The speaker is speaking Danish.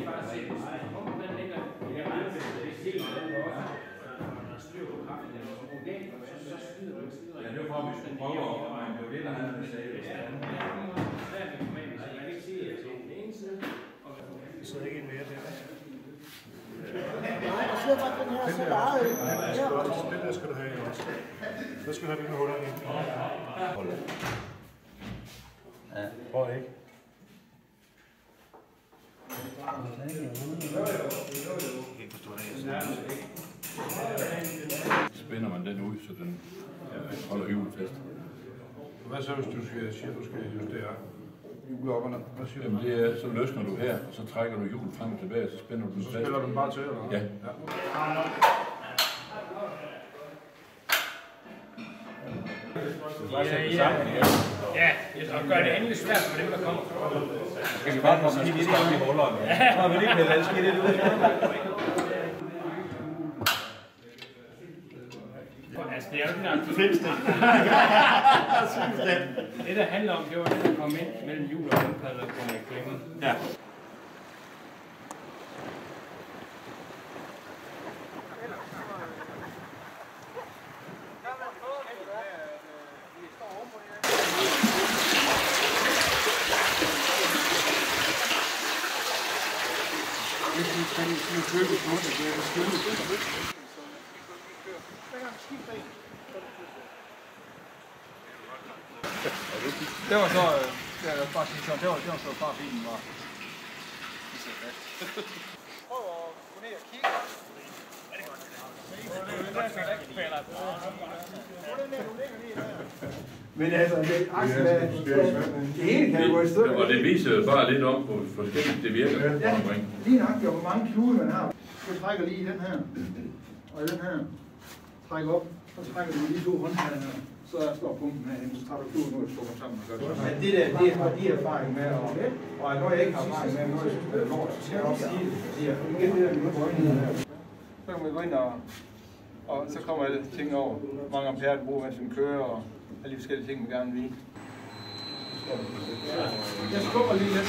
Ja, det var for, at vi skulle prøve at overveje. Det var det, der havde med sagde. Det sidder ikke en mere der. Nej, der sidder faktisk den her så meget i. Den der skal du have også. Der skal du have den med huller i. Ja. Prøv ikke. Spænder man den ud, så den holder hjulet fast. Hvad så, hvis du siger, du skal justere hjulopperne? Hvad siger du? Jamen det er, så løsner du her, og så trækker du hjulet frem og tilbage, og så spænder du den Så fast. spiller du den bare til, eller hvad? Ja. Ja, og gør det endelig svært for dem, der kommer. Skal vi bare komme skidt i hullerne? Nå, men det kan lade skidt lidt ud. Altså, det er jo ikke engang det, der handler om, det var det, der kom ind mellem hjul og rundpadder og kom i klemme. Ja. Det var så, jeg vil bare sige sådan, det var så bare bilen var. Prøv at gå ned og kigge. Men altså, det hele kan jo gå i stykker. Og det viser bare lidt om på forskelligt, det virker. Ja, lige nok, hvor mange knude man har. Du trækker lige i den her, og i den her. Træk op, så trækker du lige 2 håndtager her. Så står pumpen herhen, så tager du knuden ud og skubber sammen og gør det. Men det der, det har de erfaring med, og når jeg ikke har erfaring med, når jeg synes, det er lort, så skal jeg også sige det. Fordi jeg igen det der, vi må gå ind her. Så kan man gå ind og så kommer alle ting over. Hvor mange ampere du bruger, mens man kører, og alle de forskellige ting, man gerne vil vide. Jeg skubber lige lidt.